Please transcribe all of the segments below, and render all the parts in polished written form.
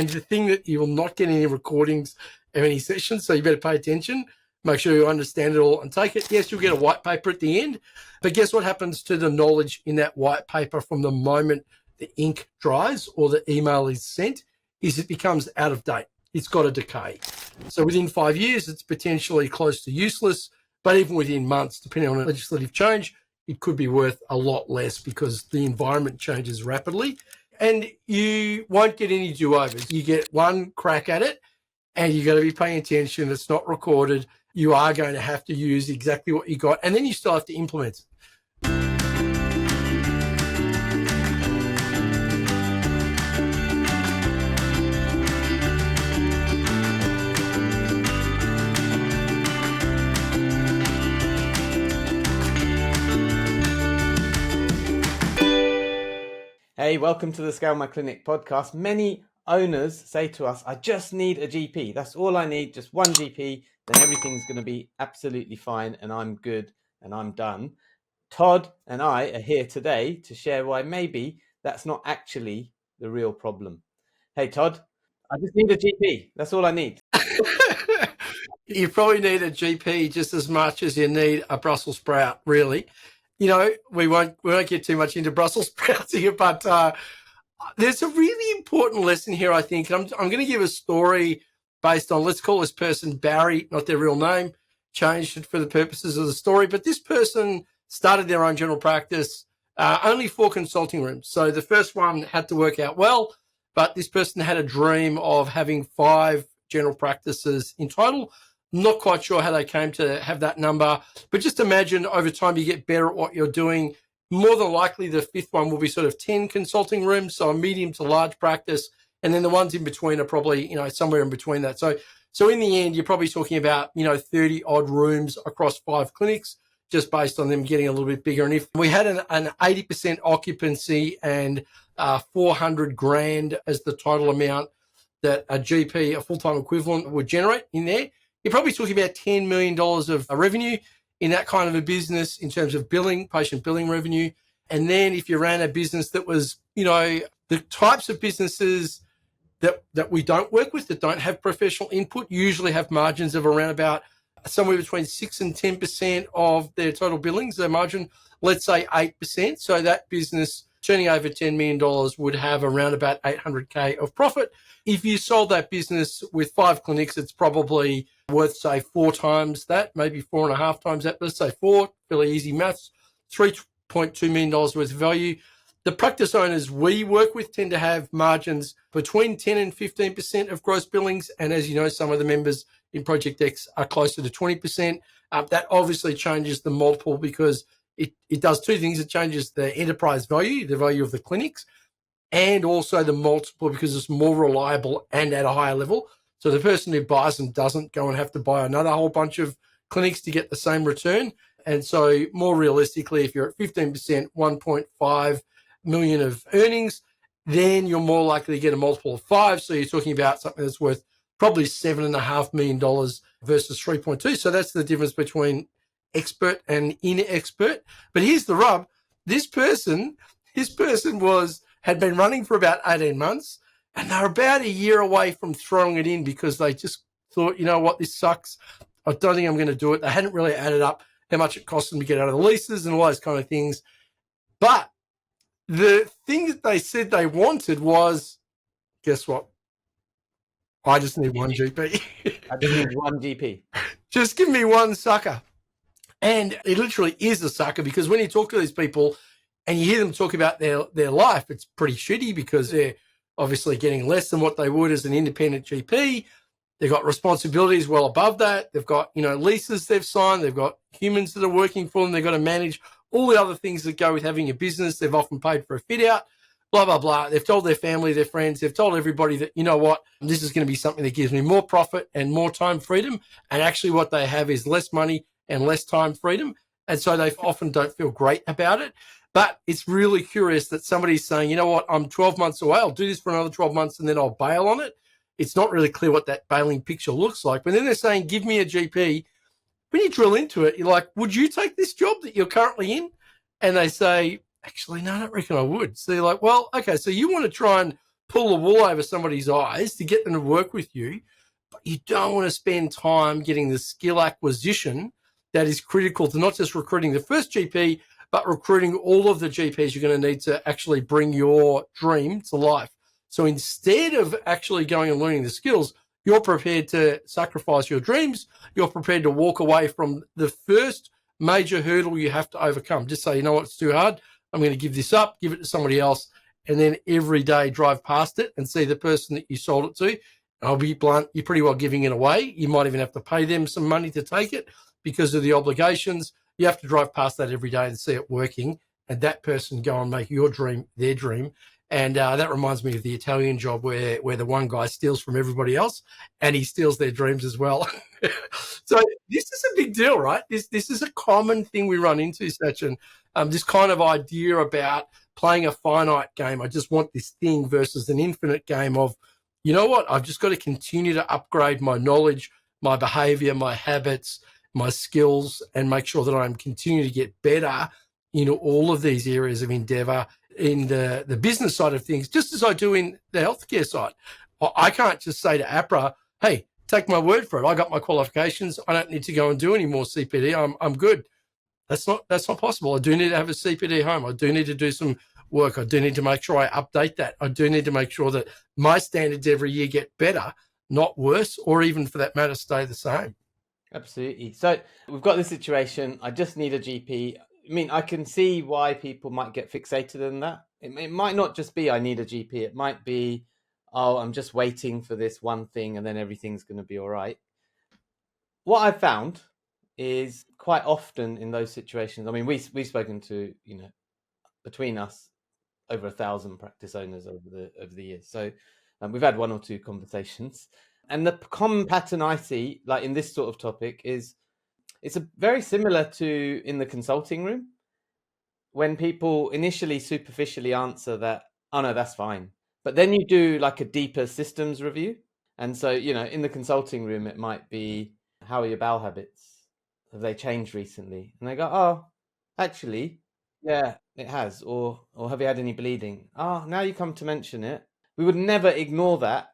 And the thing that you will not get any recordings of any sessions, so you better pay attention, make sure you understand it all and take it. Yes, you'll get a white paper at the end, but guess what happens to the knowledge in that white paper from the moment the ink dries or the email is sent is it becomes out of date. It's got to decay. So within 5 years, it's potentially close to useless, but even within months, depending on legislative change, it could be worth a lot less because the environment changes rapidly. And you won't get any do-overs. You get one crack at it, and you got to be paying attention. It's not recorded. You are going to have to use exactly what you got, and then you still have to implement it. Hey, welcome to the Scale My Clinic podcast. Many owners say to us, I just need a GP. That's all I need, just one GP. Then everything's going to be absolutely fine and I'm good and I'm done. Todd and I are here today to share why maybe that's not actually the real problem. Hey, Todd, I just need a GP. That's all I need. You probably need a GP just as much as you need a Brussels sprout, really. You know, we won't get too much into Brussels sprouts here, but there's a really important lesson here, I think. I'm going to give a story based on, let's call this person Barry, not their real name, changed it for the purposes of the story. But this person started their own general practice, only 4 consulting rooms. So the first one had to work out well, but this person had a dream of having 5 general practices in total. Not quite sure how they came to have that number, but just imagine over time you get better at what you're doing. More than likely, the 5th one will be sort of 10 consulting rooms, so a medium to large practice, and then the ones in between are probably, somewhere in between that. So in the end, you're probably talking about, 30 odd rooms across 5 clinics, just based on them getting a little bit bigger. And if we had an 80% occupancy and 400 grand as the total amount that a GP, a full-time equivalent, would generate in there, you're probably talking about $10 million of revenue in that kind of a business in terms of billing, patient billing revenue. And then if you ran a business that was, the types of businesses that we don't work with, that don't have professional input, usually have margins of around about somewhere between 6 and 10% of their total billings, their margin, let's say 8%. So that business turning over $10 million would have around about 800K of profit. If you sold that business with 5 clinics, it's probably worth, say, 4 times that, maybe 4.5 times that. Let's say 4, fairly easy maths, $3.2 million worth of value. The practice owners we work with tend to have margins between 10 and 15% of gross billings. And as you know, some of the members in Project X are closer to 20%. That obviously changes the multiple because it does 2 things. It changes the enterprise value, the value of the clinics, and also the multiple because it's more reliable and at a higher level. So the person who buys them doesn't go and have to buy another whole bunch of clinics to get the same return. And so more realistically, if you're at 15%, 1.5 million of earnings, then you're more likely to get a multiple of 5. So you're talking about something that's worth probably $7.5 million versus 3.2. So that's the difference between expert and inexpert. But here's the rub. This person had been running for about 18 months and they're about a year away from throwing it in because they just thought, you know what, this sucks. I don't think I'm going to do it. They hadn't really added up how much it cost them to get out of the leases and all those kind of things. But the thing that they said they wanted was, guess what? I just need one GP. I just need one GP. Just give me one sucker. And it literally is a sucker because when you talk to these people and you hear them talk about their life, it's pretty shitty because they're obviously getting less than what they would as an independent GP. They've got responsibilities well above that. They've got, leases they've signed. They've got humans that are working for them. They've got to manage all the other things that go with having a business. They've often paid for a fit out, blah, blah, blah. They've told their family, their friends, they've told everybody that, you know what, this is going to be something that gives me more profit and more time freedom. And actually what they have is less money and less time freedom. And so they often don't feel great about it. But it's really curious that somebody's saying, you know what, I'm 12 months away. I'll do this for another 12 months and then I'll bail on it. It's not really clear what that bailing picture looks like. But then they're saying, give me a GP. When you drill into it, you're like, would you take this job that you're currently in? And they say, actually, no, I don't reckon I would. So you're like, well, okay, so you want to try and pull the wool over somebody's eyes to get them to work with you, but you don't want to spend time getting the skill acquisition that is critical to not just recruiting the first GP, but recruiting all of the GPs you're going to need to actually bring your dream to life. So instead of actually going and learning the skills, you're prepared to sacrifice your dreams. You're prepared to walk away from the first major hurdle you have to overcome. Just say, you know what, it's too hard. I'm going to give this up, give it to somebody else, and then every day drive past it and see the person that you sold it to. I'll be blunt, you're pretty well giving it away. You might even have to pay them some money to take it because of the obligations. You have to drive past that every day and see it working, and that person go and make your dream their dream. And that reminds me of the Italian Job where the one guy steals from everybody else and he steals their dreams as well. So this is a big deal, right? This is a common thing we run into, Sachin. This kind of idea about playing a finite game. I just want this thing versus an infinite game of, you know what? I've just got to continue to upgrade my knowledge, my behavior, my habits, my skills, and make sure that I'm continuing to get better in all of these areas of endeavor in the business side of things, just as I do in the healthcare side. I can't just say to APRA, hey, take my word for it. I got my qualifications. I don't need to go and do any more CPD. I'm good. That's not possible. I do need to have a CPD home. I do need to do some work. I do need to make sure I update that. I do need to make sure that my standards every year get better, not worse, or even for that matter, stay the same. Absolutely. So we've got this situation. I just need a GP. I mean, I can see why people might get fixated on that. It might not just be I need a GP. It might be, oh, I'm just waiting for this one thing and then everything's going to be all right. What I've found is quite often in those situations, I mean, we've spoken to, between us, over 1,000 practice owners over the years. So we've had one or two conversations. And the common pattern I see, like in this sort of topic, is it's very similar to in the consulting room when people initially superficially answer that, oh no, that's fine. But then you do like a deeper systems review. And so, in the consulting room, it might be, how are your bowel habits? Have they changed recently? And they go, oh, actually, yeah, it has. Or have you had any bleeding? Oh, now you come to mention it. We would never ignore that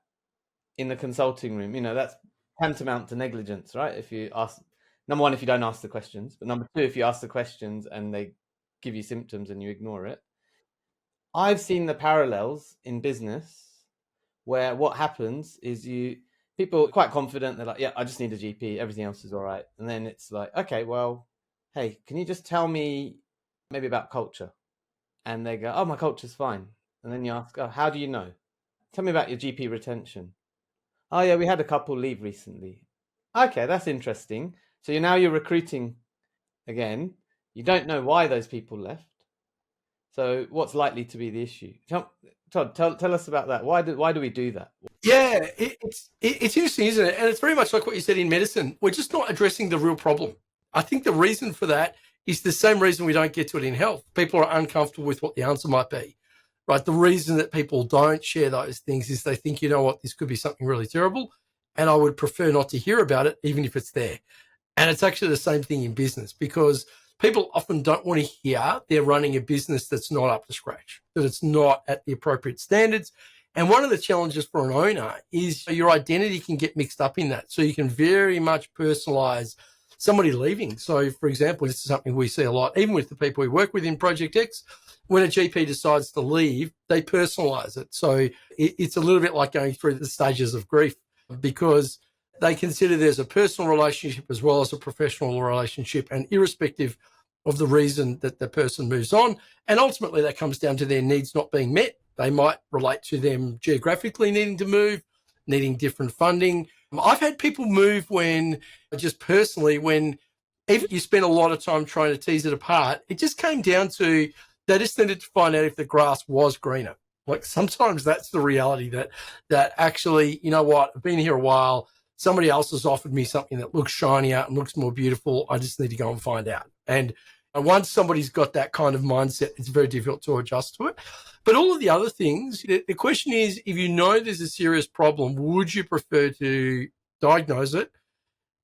in the consulting room. That's tantamount to negligence, right? If you ask, number one, if you don't ask the questions, but number two, if you ask the questions and they give you symptoms and you ignore it. I've seen the parallels in business where what happens is people are quite confident. They're like, yeah, I just need a GP. Everything else is all right. And then it's like, okay, well, hey, can you just tell me maybe about culture? And they go, oh, my culture's fine. And then you ask, oh, how do you know? Tell me about your GP retention. Oh, yeah, we had a couple leave recently. Okay, that's interesting. So you're recruiting again. You don't know why those people left. So what's likely to be the issue? Todd, tell us about that. Why do we do that? Yeah, it's interesting, isn't it? And it's very much like what you said in medicine. We're just not addressing the real problem. I think the reason for that is the same reason we don't get to it in health. People are uncomfortable with what the answer might be, right? The reason that people don't share those things is they think, you know what, this could be something really terrible, and I would prefer not to hear about it, even if it's there. And it's actually the same thing in business, because people often don't want to hear they're running a business that's not up to scratch, that it's not at the appropriate standards. And one of the challenges for an owner is your identity can get mixed up in that. So you can very much personalize somebody leaving. So, for example, this is something we see a lot, even with the people we work with in Project X. When a GP decides to leave, they personalize it. So it's a little bit like going through the stages of grief, because they consider there's a personal relationship as well as a professional relationship, and irrespective of the reason that the person moves on. And ultimately that comes down to their needs not being met. They might relate to them geographically needing to move, needing different funding. I've had people move when even you spend a lot of time trying to tease it apart, it just came down to they just needed to find out if the grass was greener. Like sometimes that's the reality, that actually, you know what, I've been here a while, somebody else has offered me something that looks shinier and looks more beautiful. I just need to go and find out. And once somebody's got that kind of mindset, it's very difficult to adjust to it. But all of the other things, the question is, if you know there's a serious problem, would you prefer to diagnose it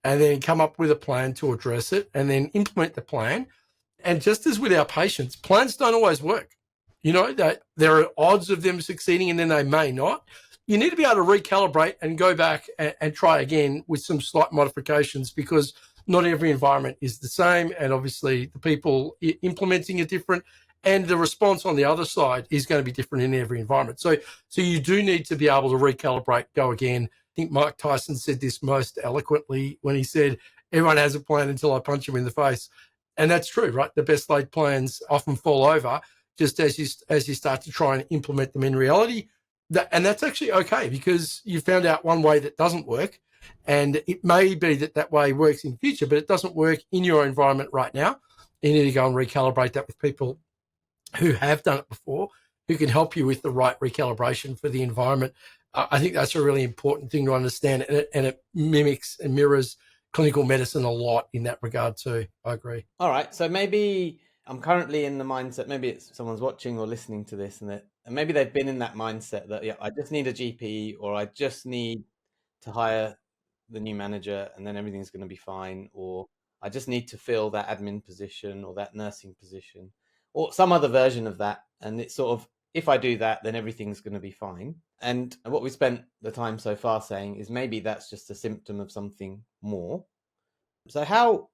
and then come up with a plan to address it and then implement the plan? And just as with our patients, plans don't always work. that there are odds of them succeeding and then they may not. You need to be able to recalibrate and go back and try again with some slight modifications, because not every environment is the same. And obviously the people implementing are different, and the response on the other side is going to be different in every environment. So you do need to be able to recalibrate, go again. I think Mike Tyson said this most eloquently when he said, everyone has a plan until I punch him in the face. And that's true, right? The best laid plans often fall over just as you start to try and implement them in reality. And that's actually okay, because you found out one way that doesn't work, and it may be that way works in the future, but it doesn't work in your environment right now. You need to go and recalibrate that with people who have done it before, who can help you with the right recalibration for the environment. I think that's a really important thing to understand, and it mimics and mirrors clinical medicine a lot in that regard too. I agree. All right. So maybe I'm currently in the mindset, maybe it's someone's watching or listening to this, and maybe they've been in that mindset that, I just need a GP, or I just need to hire the new manager and then everything's going to be fine, or I just need to fill that admin position or that nursing position or some other version of that. And it's sort of, if I do that, then everything's going to be fine. And what we spent the time so far saying is maybe that's just a symptom of something more. So how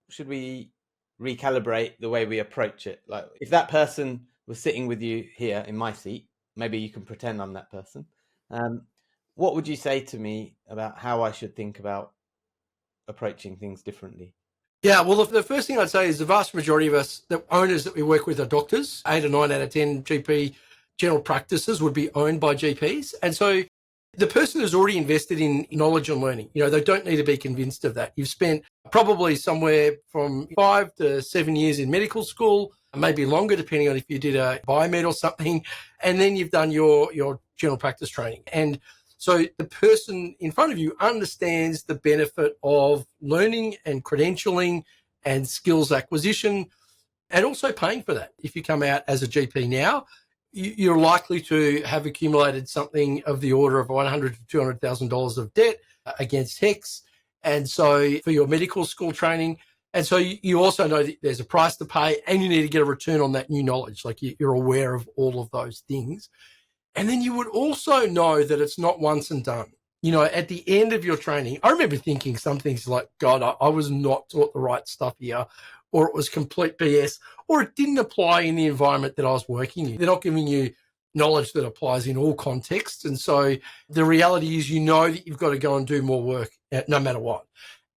should we recalibrate the way we approach it? Like, if that person was sitting with you here in my seat, maybe you can pretend I'm that person. What would you say to me about how I should think about approaching things differently? Yeah, well, the first thing I'd say is the vast majority of us, the owners that we work with, are doctors. 8 or 9 out of 10 GP general practices would be owned by GPs. And so the person is already invested in knowledge and learning. They don't need to be convinced of that. You've spent probably somewhere from 5 to 7 years in medical school, maybe longer, depending on if you did a biomed or something. And then you've done your general practice training. And so the person in front of you understands the benefit of learning and credentialing and skills acquisition, and also paying for that. If you come out as a GP now, you're likely to have accumulated something of the order of $100,000 to $200,000 of debt against HECS. And so for your medical school training, and so you also know that there's a price to pay, and you need to get a return on that new knowledge. Like, you're aware of all of those things. And then you would also know that it's not once and done. At the end of your training, I remember thinking some things like, God, I was not taught the right stuff here, or it was complete BS, or it didn't apply in the environment that I was working in. They're not giving you knowledge that applies in all contexts. And so the reality is, that you've got to go and do more work no matter what.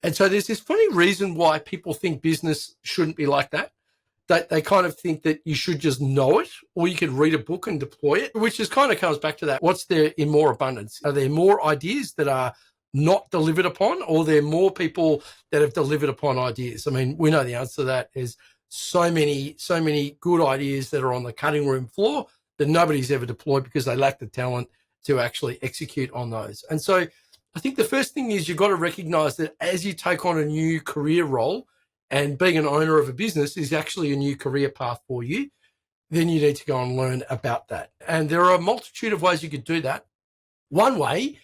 And so there's this funny reason why people think business shouldn't be like that. They kind of think that you should just know it, or you could read a book and deploy it, which just kind of comes back to that. What's there in more abundance? Are there more ideas that are not delivered upon, or are there more people that have delivered upon ideas? I mean, we know the answer to that. There's so many good ideas that are on the cutting room floor that nobody's ever deployed because they lack the talent to actually execute on those. And so I think the first thing is, you've got to recognize that as you take on a new career role, and being an owner of a business is actually a new career path for you, then you need to go and learn about that. And there are a multitude of ways you could do that. One way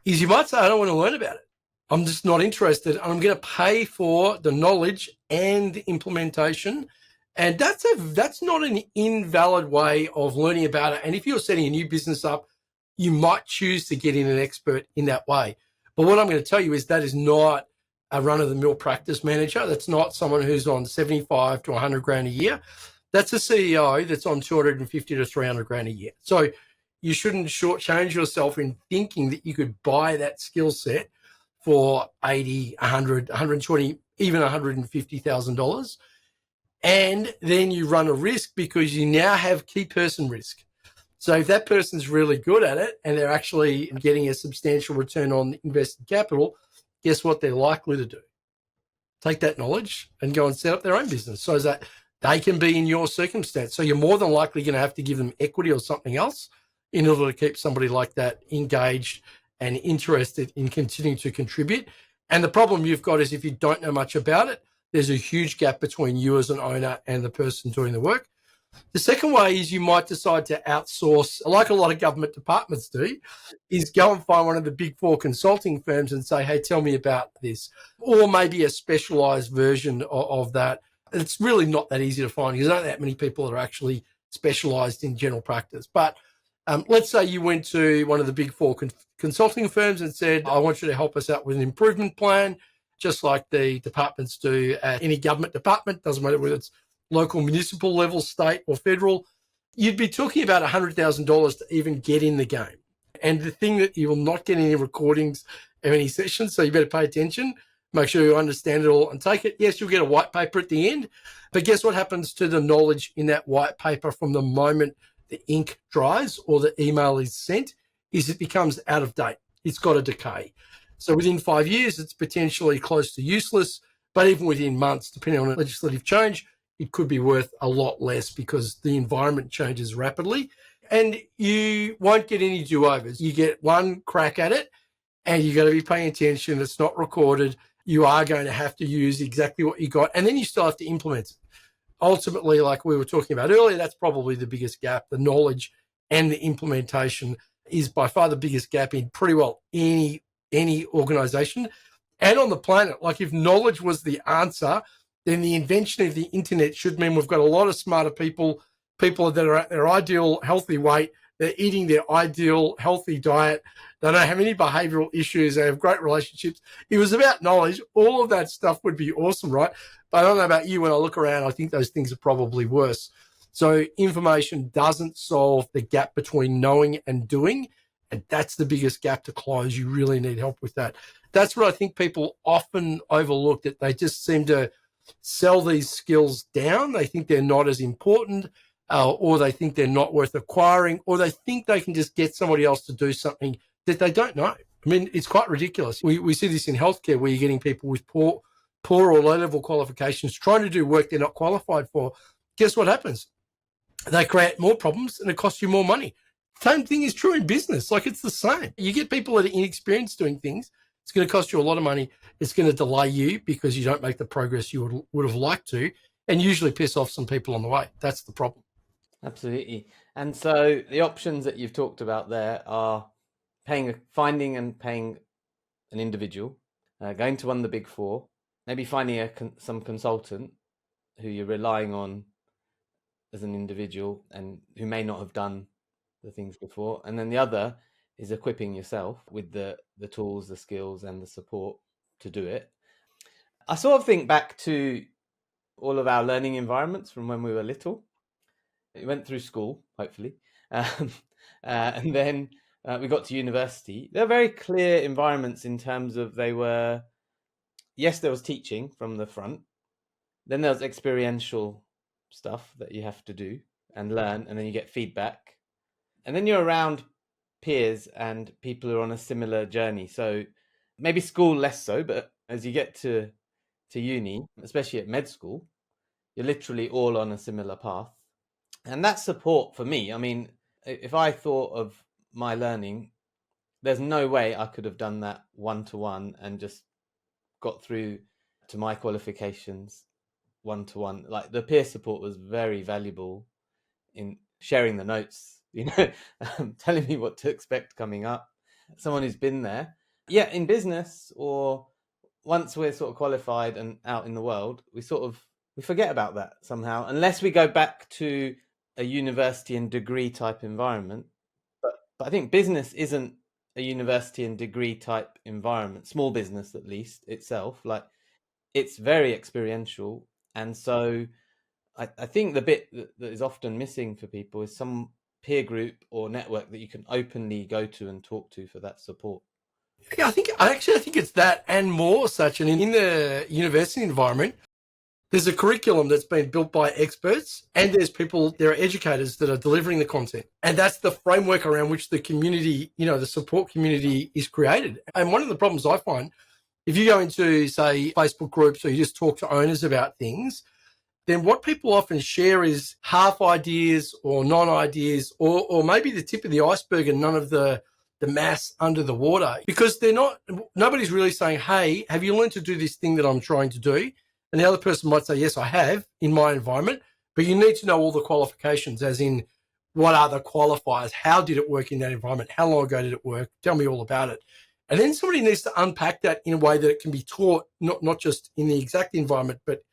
is, you might say, I don't want to learn about it. I'm just not interested. I'm going to pay for the knowledge and the implementation. And that's not an invalid way of learning about it. And if you're setting a new business up, you might choose to get in an expert in that way. But what I'm going to tell you is that is not a run-of-the-mill practice manager. That's not someone who's on 75 to 100 grand a year. That's a CEO that's on 250 to 300 grand a year. So you shouldn't shortchange yourself in thinking that you could buy that skill set for 80, 100, 120, even $150,000. And then you run a risk, because you now have key person risk. So if that person's really good at it and they're actually getting a substantial return on invested capital, guess what they're likely to do? Take that knowledge and go and set up their own business so that they can be in your circumstance. So you're more than likely going to have to give them equity or something else in order to keep somebody like that engaged and interested in continuing to contribute. And the problem you've got is, if you don't know much about it, there's a huge gap between you as an owner and the person doing the work. The second way is, you might decide to outsource, like a lot of government departments do, is go and find one of the big 4 consulting firms and say, hey, tell me about this. Or maybe a specialized version of that. It's really not that easy to find, because there aren't that many people that are actually specialized in general practice. But let's say you went to one of the big four consulting firms and said, I want you to help us out with an improvement plan, just like the departments do at any government department, doesn't matter whether it's local, municipal level, state or federal. You'd be talking about $100,000 to even get in the game. And the thing that you will not get any recordings of any sessions, so you better pay attention, make sure you understand it all and take it. Yes, you'll get a white paper at the end, but guess what happens to the knowledge in that white paper from the moment the ink dries or the email is sent? Is it becomes out of date. It's got to decay. So within 5 years, it's potentially close to useless, but even within months, depending on legislative change, it could be worth a lot less because the environment changes rapidly. And you won't get any do-overs. You get one crack at it and you got to be paying attention. It's not recorded. You are going to have to use exactly what you got. And then you still have to implement it. Ultimately, like we were talking about earlier, that's probably the biggest gap. The knowledge and the implementation is by far the biggest gap in pretty well any organization and on the planet. Like if knowledge was the answer, then the invention of the internet should mean we've got a lot of smarter people that are at their ideal healthy weight, they're eating their ideal healthy diet, they don't have any behavioral issues, they have great relationships. It was about knowledge. All of that stuff would be awesome, right? But I don't know about you, when I look around, I think those things are probably worse. So information doesn't solve the gap between knowing and doing, and that's the biggest gap to close. You really need help with that. That's what I think people often overlook, that they just seem to sell these skills down. They think they're not as important, or they think they're not worth acquiring, or they think they can just get somebody else to do something that they don't know. I mean, it's quite ridiculous. We see this in healthcare where you're getting people with poor or low-level qualifications trying to do work they're not qualified for. Guess what happens? They create more problems and it costs you more money. Same thing is true in business. Like it's the same. You get people that are inexperienced doing things. It's going to cost you a lot of money. It's going to delay you because you don't make the progress you would have liked to, and usually piss off some people on the way. That's the problem. Absolutely. And so the options that you've talked about there are finding and paying an individual, going to one of the big four, maybe finding some consultant who you're relying on as an individual and who may not have done the things before. And then the other is equipping yourself with the tools, the skills and the support to do it. I sort of think back to all of our learning environments from when we were little. We went through school, hopefully, and then we got to university. They're very clear environments in terms of there was teaching from the front. Then there was experiential stuff that you have to do and learn, and then you get feedback. And then you're around peers and people who are on a similar journey. So maybe school less so, but as you get to uni, especially at med school, you're literally all on a similar path. And that support for me, I mean, if I thought of my learning, there's no way I could have done that one-to-one and just got through to my qualifications one-to-one. Like the peer support was very valuable in sharing the notes, telling me what to expect coming up. Someone who's been there. Yeah, in business, or once we're sort of qualified and out in the world, we forget about that somehow, unless we go back to a university and degree type environment. But I think business isn't a university and degree type environment, small business at least itself. Like it's very experiential. And so I think the bit that is often missing for people is some peer group or network that you can openly go to and talk to for that support. Yeah, I think it's that and more, such. And in the university environment, there's a curriculum that's been built by experts, and there are educators that are delivering the content. And that's the framework around which the community, the support community is created. And one of the problems I find, if you go into, say, Facebook groups or you just talk to owners about things, then what people often share is half ideas or non-ideas, or maybe the tip of the iceberg and none of the mass under the water, because nobody's really saying, hey, have you learned to do this thing that I'm trying to do? And the other person might say, yes, I have in my environment, but you need to know all the qualifications, as in what are the qualifiers? How did it work in that environment? How long ago did it work? Tell me all about it. And then somebody needs to unpack that in a way that it can be taught, not just in the exact environment, but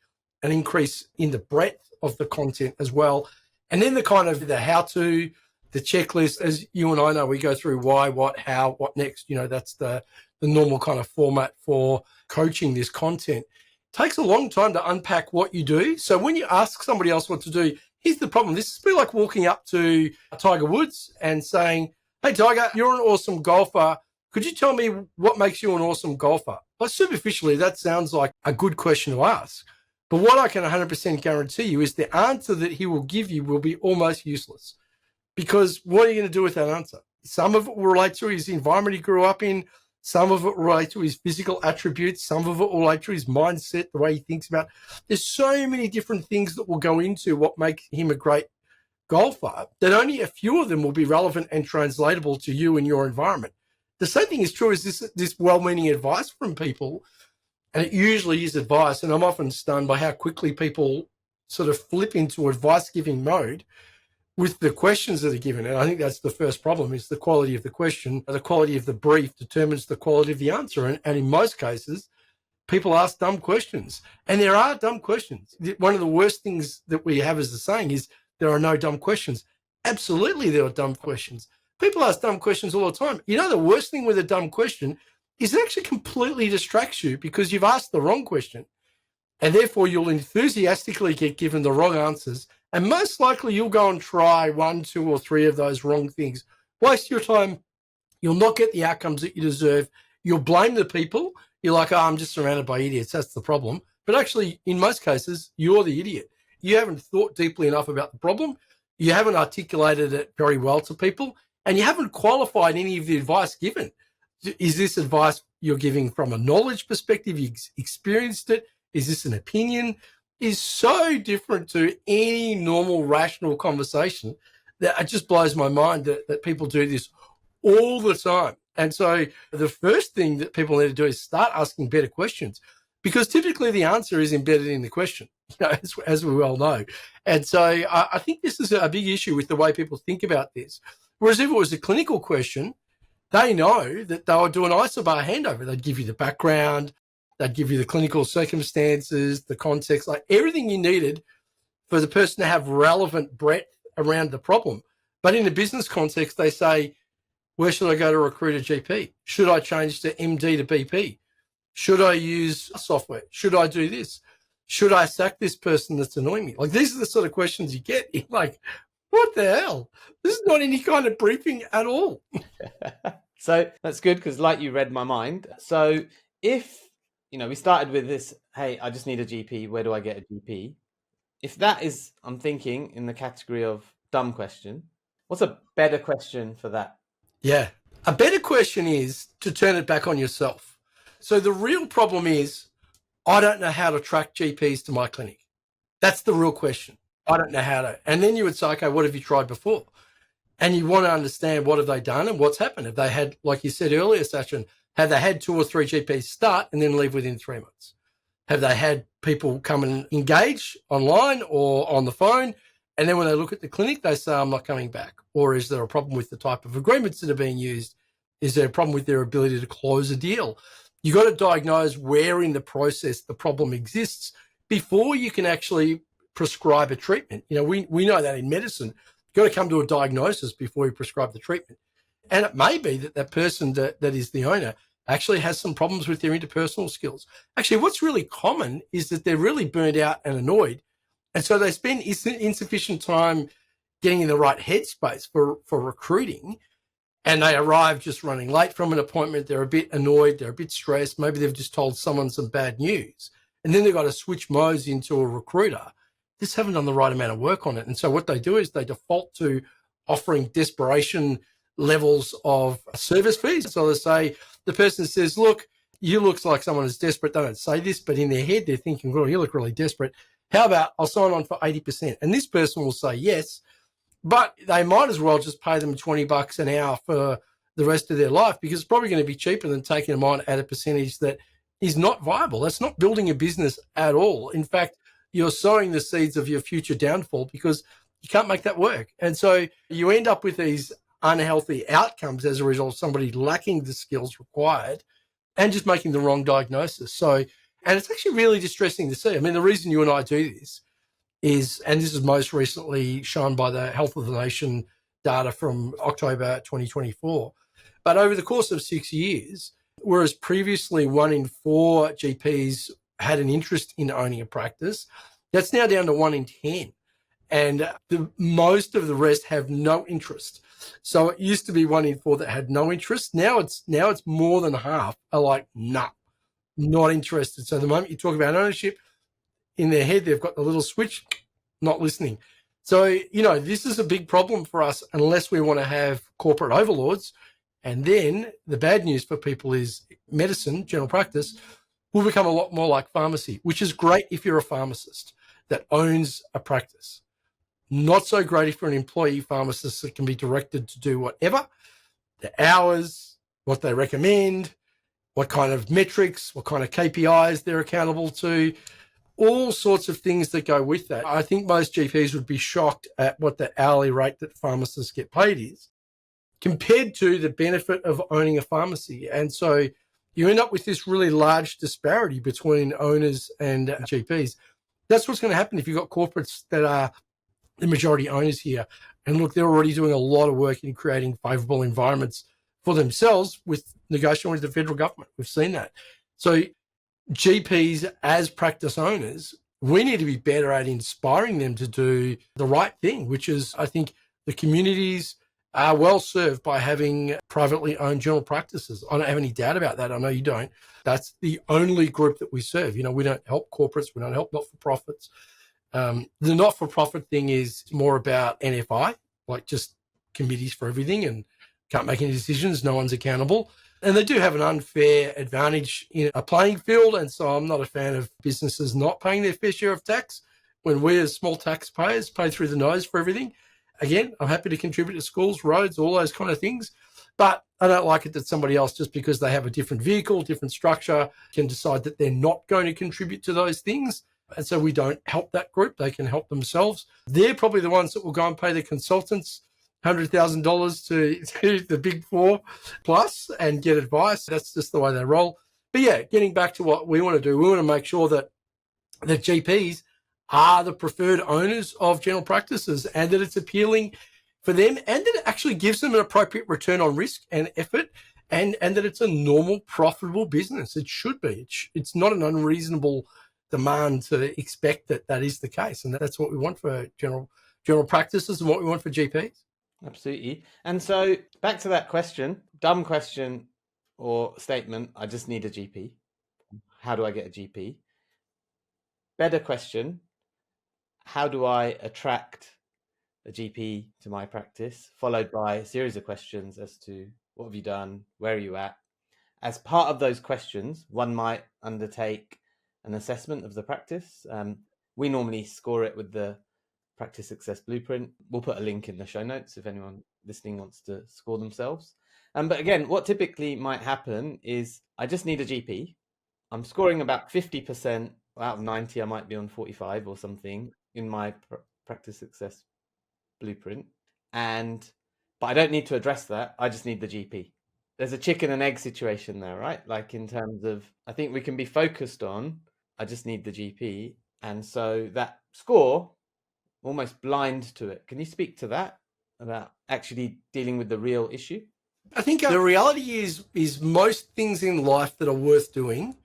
an increase in the breadth of the content as well. And then the kind of the how-to, the checklist, as you and I know, we go through why, what, how, what next. That's the normal kind of format for coaching this content. It takes a long time to unpack what you do. So when you ask somebody else what to do, here's the problem. This is a bit like walking up to Tiger Woods and saying, hey, Tiger, you're an awesome golfer. Could you tell me what makes you an awesome golfer? Well, superficially, that sounds like a good question to ask. But what I can 100% guarantee you is the answer that he will give you will be almost useless. Because what are you going to do with that answer? Some of it will relate to his environment he grew up in. Some of it will relate to his physical attributes. Some of it will relate to his mindset, the way he thinks about it. There's so many different things that will go into what makes him a great golfer that only a few of them will be relevant and translatable to you and your environment. The same thing is true as this well-meaning advice from people. And it usually is advice. And I'm often stunned by how quickly people sort of flip into advice-giving mode with the questions that are given. And I think that's the first problem, is the quality of the question. The quality of the brief determines the quality of the answer. And in most cases, people ask dumb questions. And there are dumb questions. One of the worst things that we have as a saying is there are no dumb questions. Absolutely, there are dumb questions. People ask dumb questions all the time. The worst thing with a dumb question is it actually completely distracts you because you've asked the wrong question. And therefore, you'll enthusiastically get given the wrong answers. And most likely, you'll go and try 1, 2, or 3 of those wrong things. Waste your time. You'll not get the outcomes that you deserve. You'll blame the people. You're like, oh, I'm just surrounded by idiots. That's the problem. But actually, in most cases, you're the idiot. You haven't thought deeply enough about the problem. You haven't articulated it very well to people. And you haven't qualified any of the advice given. Is this advice you're giving from a knowledge perspective? You experienced it? Is this an opinion? Is so different to any normal, rational conversation that it just blows my mind that people do this all the time. And so the first thing that people need to do is start asking better questions, because typically the answer is embedded in the question, as we well know. And so I think this is a big issue with the way people think about this. Whereas if it was a clinical question, they know that they'll do an isobar handover. They'd give you the background, they'd give you the clinical circumstances, the context, like everything you needed for the person to have relevant breadth around the problem. But in a business context, they say, where should I go to recruit a GP? Should I change to MD to BP? Should I use software? Should I do this? Should I sack this person that's annoying me? Like, these are the sort of questions you get. You're like, what the hell? This is not any kind of briefing at all. So that's good, because like you read my mind. So if, we started with this, hey, I just need a GP. Where do I get a GP? If that is, I'm thinking, in the category of dumb question, what's a better question for that? Yeah. A better question is to turn it back on yourself. So the real problem is, I don't know how to track GPs to my clinic. That's the real question. I don't know how to. And then you would say, okay, what have you tried before? And you want to understand what have they done and what's happened. Have they had, like you said earlier, Sachin, have they had 2 or 3 GPs start and then leave within 3 months? Have they had people come and engage online or on the phone, and then when they look at the clinic, they say, I'm not coming back? Or is there a problem with the type of agreements that are being used? Is there a problem with their ability to close a deal? You've got to diagnose where in the process the problem exists before you can actually prescribe a treatment. We know that in medicine, you've got to come to a diagnosis before you prescribe the treatment. And it may be that person that is the owner actually has some problems with their interpersonal skills. Actually, what's really common is that they're really burnt out and annoyed. And so they spend insufficient time getting in the right headspace for recruiting. And they arrive just running late from an appointment. They're a bit annoyed. They're a bit stressed. Maybe they've just told someone some bad news. And then they've got to switch modes into a recruiter. Just haven't done the right amount of work on it. And so what they do is they default to offering desperation levels of service fees. So they say, the person says, look, you look like someone who's desperate. They don't say this, but in their head, they're thinking, well, you look really desperate. How about I'll sign on for 80%? And this person will say yes, but they might as well just pay them $20 an hour for the rest of their life, because it's probably going to be cheaper than taking them on at a percentage that is not viable. That's not building a business at all. In fact, you're sowing the seeds of your future downfall because you can't make that work. And so you end up with these unhealthy outcomes as a result of somebody lacking the skills required and just making the wrong diagnosis. So, and it's actually really distressing to see. I mean, the reason you and I do this is, and this is most recently shown by the Health of the Nation data from October 2024, but over the course of 6 years, whereas previously 1 in 4 GPs had an interest in owning a practice, that's now down to 1 in 10. And most of the rest have no interest. So it used to be 1 in 4 that had no interest. Now it's more than half are like, nah, not interested. So the moment you talk about ownership, in their head, they've got the little switch, not listening. So, this is a big problem for us unless we want to have corporate overlords. And then the bad news for people is medicine, general practice, will become a lot more like pharmacy, which is great if you're a pharmacist that owns a practice. Not so great if you're an employee pharmacist that can be directed to do whatever, the hours, what they recommend, what kind of metrics, what kind of KPIs they're accountable to, all sorts of things that go with that. I think most GPs would be shocked at what the hourly rate that pharmacists get paid is compared to the benefit of owning a pharmacy. And so you end up with this really large disparity between owners and GPs. That's what's going to happen if you've got corporates that are the majority owners here. And look, they're already doing a lot of work in creating favourable environments for themselves with negotiating with the federal government. We've seen that. So GPs as practice owners, we need to be better at inspiring them to do the right thing, which is, I think, the communities are well served by having privately owned general practices. I don't have any doubt about that. I know you don't. That's the only group that we serve. We don't help corporates. We don't help not-for-profits. The not-for-profit thing is more about NFI, like just committees for everything and can't make any decisions. No one's accountable. And they do have an unfair advantage in a playing field. And so I'm not a fan of businesses not paying their fair share of tax when we as small taxpayers pay through the nose for everything. Again, I'm happy to contribute to schools, roads, all those kind of things. But I don't like it that somebody else, just because they have a different vehicle, different structure, can decide that they're not going to contribute to those things. And so we don't help that group. They can help themselves. They're probably the ones that will go and pay the consultants $100,000 to the big four plus and get advice. That's just the way they roll. But yeah, getting back to what we want to do, we want to make sure that the GPs are the preferred owners of general practices and that it's appealing for them and that it actually gives them an appropriate return on risk and effort and that it's a normal, profitable business. It should be. It's not an unreasonable demand to expect that that is the case. And that's what we want for general practices and what we want for GPs. Absolutely. And so back to that question, dumb question or statement, I just need a GP. How do I get a GP? Better question, how do I attract a GP to my practice? Followed by a series of questions as to what have you done? Where are you at? As part of those questions, one might undertake an assessment of the practice. We normally score it with the Practice Success Blueprint. We'll put a link in the show notes if anyone listening wants to score themselves. But again, what typically might happen is I just need a GP. I'm scoring about 50% out of 90. I might be on 45 or something in my Practice Success Blueprint. But I don't need to address that. I just need the GP. There's a chicken and egg situation there, right? Like in terms of, I think we can be focused on, I just need the GP. And so that score, almost blind to it. Can you speak to that about actually dealing with the real issue? I think the reality is most things in life that are worth doing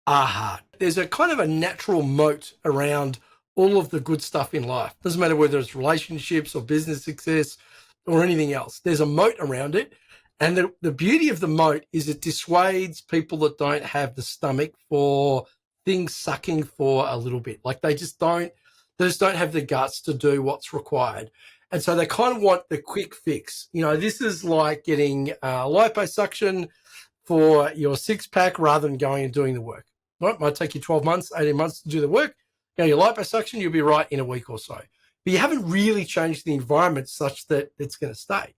are hard. There's a kind of a natural moat around all of the good stuff in life. Doesn't matter whether it's relationships or business success or anything else. There's a moat around it. And the beauty of the moat is it dissuades people that don't have the stomach for things sucking for a little bit. Like they just don't have the guts to do what's required. And so they kind of want the quick fix. This is like getting liposuction for your six-pack rather than going and doing the work. Right? It might take you 12 months, 18 months to do the work. Your liposuction, you'll be right in a week or so. But you haven't really changed the environment such that it's going to stay.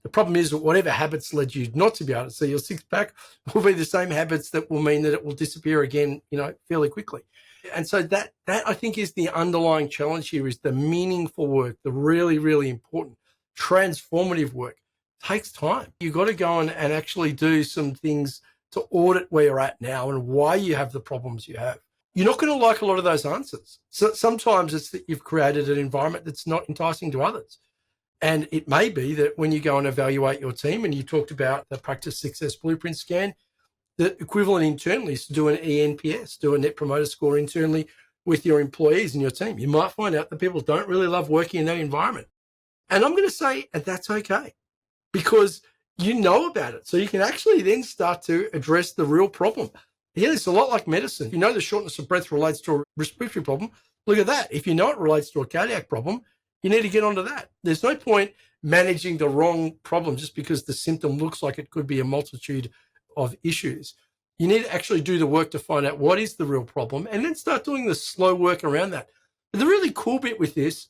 The problem is that whatever habits led you not to be able to see your six-pack will be the same habits that will mean that it will disappear again, fairly quickly. And so that I think is the underlying challenge here is the meaningful work, the really, really important transformative work takes time. You've got to go and actually do some things to audit where you're at now and why you have the problems you have. you're not going to like a lot of those answers. So sometimes it's that you've created an environment that's not enticing to others. And it may be that when you go and evaluate your team, and you talked about the practice success blueprint scan, the equivalent internally is to do an ENPS, do a net promoter score internally with your employees and your team. You might find out that people don't really love working in that environment. And I'm going to say that's okay, because you know about it. So you can actually then start to address the real problem. Again, it's a lot like medicine. If you know the shortness of breath relates to a respiratory problem, look at that. If you know it relates to a cardiac problem, you need to get onto that. There's no point managing the wrong problem just because the symptom looks like it could be a multitude of issues. You need to actually do the work to find out what is the real problem and then start doing the slow work around that. But the really cool bit with this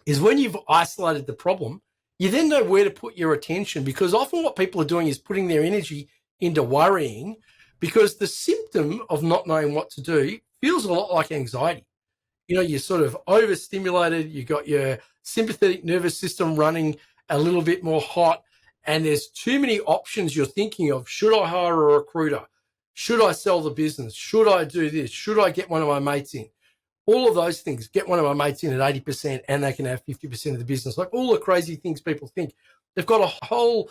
is when you've isolated the problem, you then know where to put your attention, because often what people are doing is putting their energy into worrying, because the symptom of not knowing what to do feels a lot like anxiety. You know, you're sort of overstimulated, you've got your sympathetic nervous system running a little bit more hot, and there's too many options you're thinking of. Should I hire a recruiter? Should I sell the business? Should I do this? Should I get one of my mates in? All of those things, get one of my mates in at 80% and they can have 50% of the business. Like all the crazy things people think. They've got a whole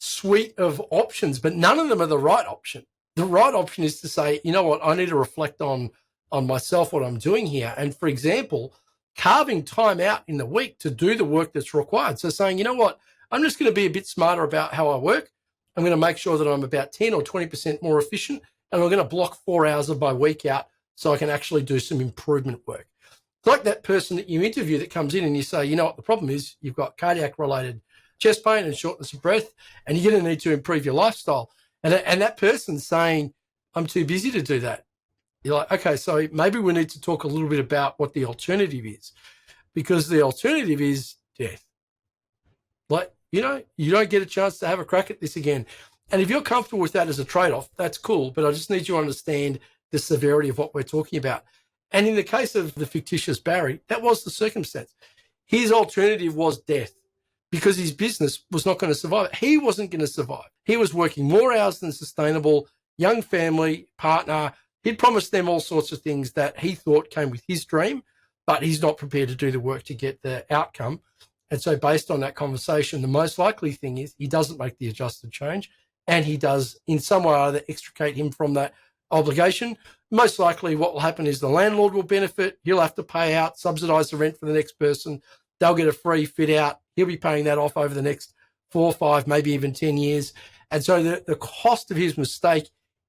suite of options, but none of them are the right option. The right option is to say, you know what, I need to reflect on myself, what I'm doing here. And for example, carving time out in the week to do the work that's required. So saying, you know what, I'm just going to be a bit smarter about how I work. I'm going to make sure that I'm about 10 or 20% more efficient. And I'm going to block 4 hours of my week out so I can actually do some improvement work. It's like that person that you interview that comes in and you say, you know what, the problem is you've got cardiac related chest pain and shortness of breath, and you're going to need to improve your lifestyle. And that person's saying, I'm too busy to do that. You're like, okay, so maybe we need to talk a little bit about what the alternative is, because the alternative is death. Like, you know, you don't get a chance to have a crack at this again. And if you're comfortable with that as a trade-off, that's cool. But I just need you to understand the severity of what we're talking about. And in the case of the fictitious Barry, that was the circumstance. His alternative was death, because his business was not going to survive. He wasn't going to survive. He was working more hours than sustainable, young family, partner. He'd promised them all sorts of things that he thought came with his dream, but he's not prepared to do the work to get the outcome. And so based on that conversation, the most likely thing is he doesn't make the adjusted change, and he does in some way or other extricate him from that obligation. Most likely what will happen is the landlord will benefit. He'll have to pay out, subsidize the rent for the next person. They'll get a free fit out. He'll be paying that off over the next 4, 5, maybe even 10 years. And so the cost of his mistake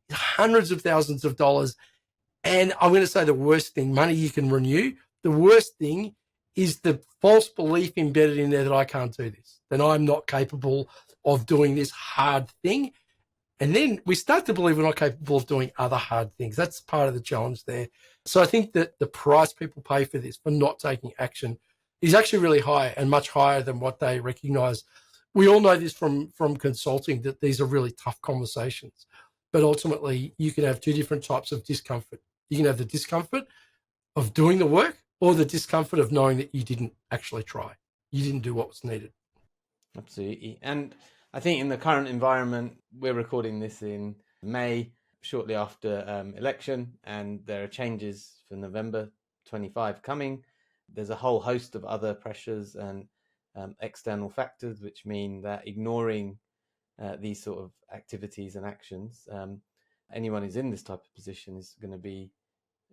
is hundreds of thousands of dollars. And I'm going to say the worst thing, money you can renew. The worst thing is the false belief embedded in there that I can't do this, that I'm not capable of doing this hard thing. And then we start to believe we're not capable of doing other hard things. That's part of the challenge there. So I think that the price people pay for this, for not taking action, is actually really high, and much higher than what they recognize. We all know this from consulting, that these are really tough conversations. But ultimately, you can have two different types of discomfort. You can have the discomfort of doing the work, or the discomfort of knowing that you didn't actually try. You didn't do what was needed. Absolutely. And I think in the current environment, we're recording this in May, shortly after election, and there are changes for November 25 coming. There's a whole host of other pressures and external factors, which mean that ignoring these sort of activities and actions, anyone who's in this type of position is going to be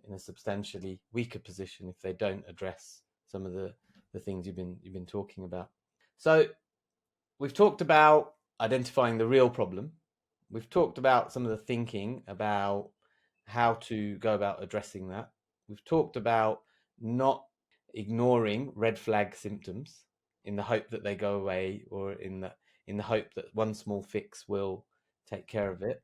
in a substantially weaker position if they don't address some of the things you've been talking about. So we've talked about identifying the real problem. We've talked about some of the thinking about how to go about addressing that. We've talked about not ignoring red flag symptoms in the hope that they go away, or in the hope that one small fix will take care of it.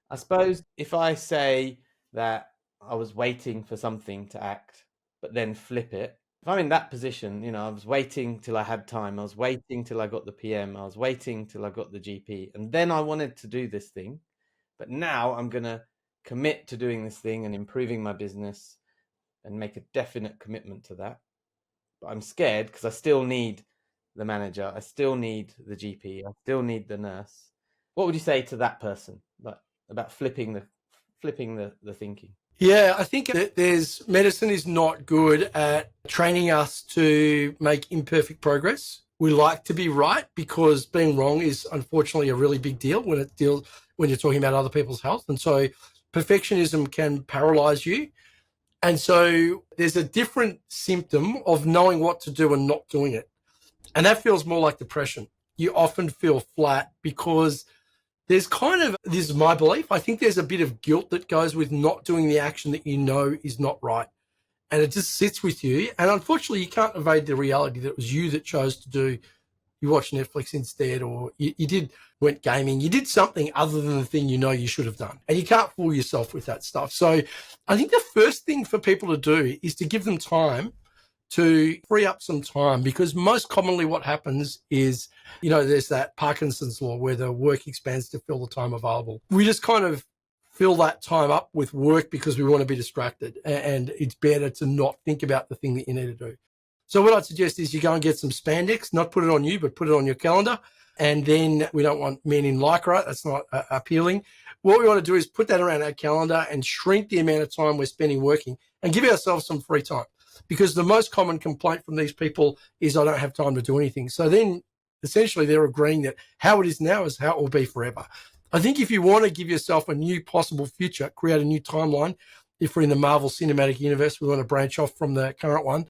I suppose if I say that I was waiting for something to act, but then flip it, if I'm in that position, you know, I was waiting till I had time, I was waiting till I got the PM, I was waiting till I got the GP, and then I wanted to do this thing, but now I'm going to commit to doing this thing and improving my business and make a definite commitment to that. But I'm scared because I still need the manager, I still need the GP, I still need the nurse. What would you say to that person, like, about flipping the thinking? Yeah, I think that medicine is not good at training us to make imperfect progress. We like to be right because being wrong is unfortunately a really big deal when you're talking about other people's health. And so perfectionism can paralyze you. And so there's a different symptom of knowing what to do and not doing it. And that feels more like depression. You often feel flat because there's kind of, this is my belief, I think there's a bit of guilt that goes with not doing the action that you know is not right. And it just sits with you. And unfortunately, you can't evade the reality that it was you that chose to do, you watched Netflix instead, or went gaming. You did something other than the thing you know you should have done. And you can't fool yourself with that stuff. So I think the first thing for people to do is to give them time to free up some time, because most commonly what happens is, there's that Parkinson's law where the work expands to fill the time available. We just kind of fill that time up with work because we want to be distracted, and it's better to not think about the thing that you need to do. So what I'd suggest is you go and get some spandex, not put it on you, but put it on your calendar. And then we don't want men in lycra. That's not appealing. What we want to do is put that around our calendar and shrink the amount of time we're spending working and give ourselves some free time. Because the most common complaint from these people is, I don't have time to do anything. So then essentially they're agreeing that how it is now is how it will be forever. I think if you want to give yourself a new possible future, create a new timeline, if we're in the Marvel Cinematic Universe, we want to branch off from the current one,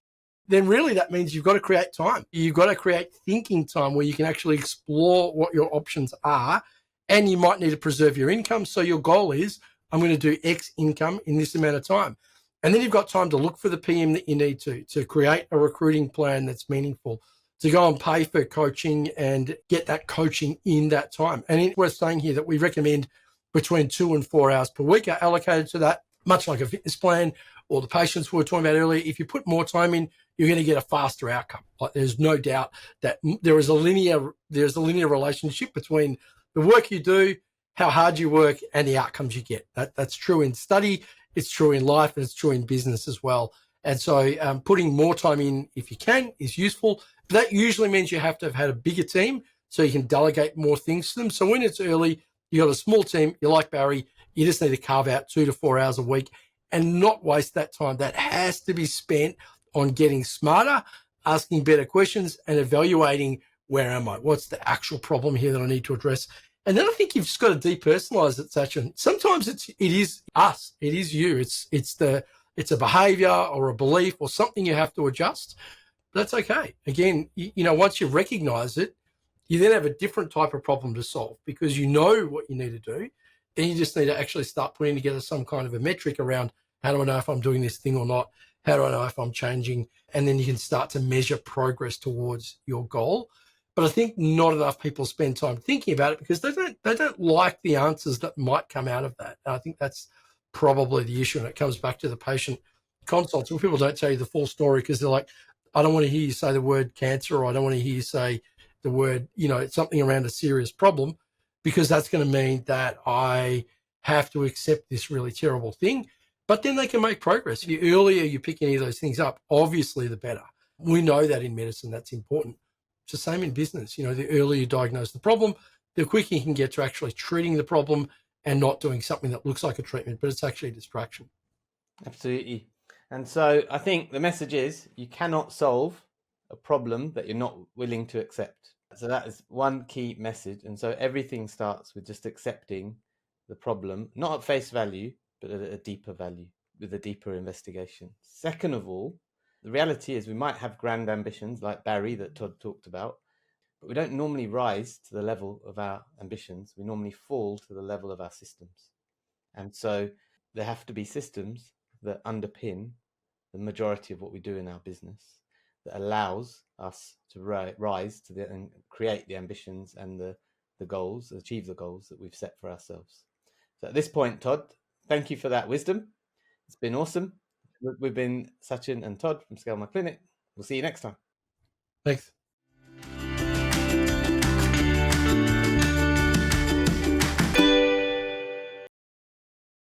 then really that means you've got to create time. You've got to create thinking time where you can actually explore what your options are, and you might need to preserve your income. So your goal is, I'm going to do X income in this amount of time. And then you've got time to look for the PM that you need to create a recruiting plan that's meaningful, to go and pay for coaching and get that coaching in that time. And it's worth saying here that we recommend between 2 and 4 hours per week are allocated to that, much like a fitness plan or the patients we were talking about earlier. If you put more time in, you're going to get a faster outcome. Like, there's no doubt that there's a linear relationship between the work you do, how hard you work, and the outcomes you get. That's true in study, it's true in life, and it's true in business as well. And so putting more time in, if you can, is useful. But that usually means you have to have had a bigger team so you can delegate more things to them. So when it's early, you got a small team, you're like Barry, you just need to carve out 2 to 4 hours a week and not waste that time. That has to be spent on getting smarter, asking better questions, and evaluating, where am I? What's the actual problem here that I need to address? And then I think you've just got to depersonalize it, Sachin. Sometimes it is us, it is you. It's a behavior or a belief or something you have to adjust. That's okay. Again, once you recognize it, you then have a different type of problem to solve because you know what you need to do. Then you just need to actually start putting together some kind of a metric around, how do I know if I'm doing this thing or not? How do I know if I'm changing? And then you can start to measure progress towards your goal. But I think not enough people spend time thinking about it because they don't like the answers that might come out of that. And I think that's probably the issue. And it comes back to the patient consults. When people don't tell you the full story because they're like, I don't want to hear you say the word cancer, or I don't want to hear you say the word, it's something around a serious problem, because that's going to mean that I have to accept this really terrible thing. But then they can make progress. The earlier you pick any of those things up, obviously the better. We know that in medicine, that's important. It's the same in business. The earlier you diagnose the problem, the quicker you can get to actually treating the problem and not doing something that looks like a treatment, but it's actually a distraction. Absolutely. And so I think the message is, you cannot solve a problem that you're not willing to accept. So that is one key message. And so everything starts with just accepting the problem, not at face value, but at a deeper value, with a deeper investigation. Second of all, the reality is we might have grand ambitions like Barry that Todd talked about, but we don't normally rise to the level of our ambitions. We normally fall to the level of our systems. And so there have to be systems that underpin the majority of what we do in our business, that allows us to rise to and create the ambitions and the goals, achieve the goals that we've set for ourselves. So at this point, Todd, thank you for that wisdom. It's been awesome. We've been Sachin and Todd from Scale My Clinic. We'll see you next time. Thanks.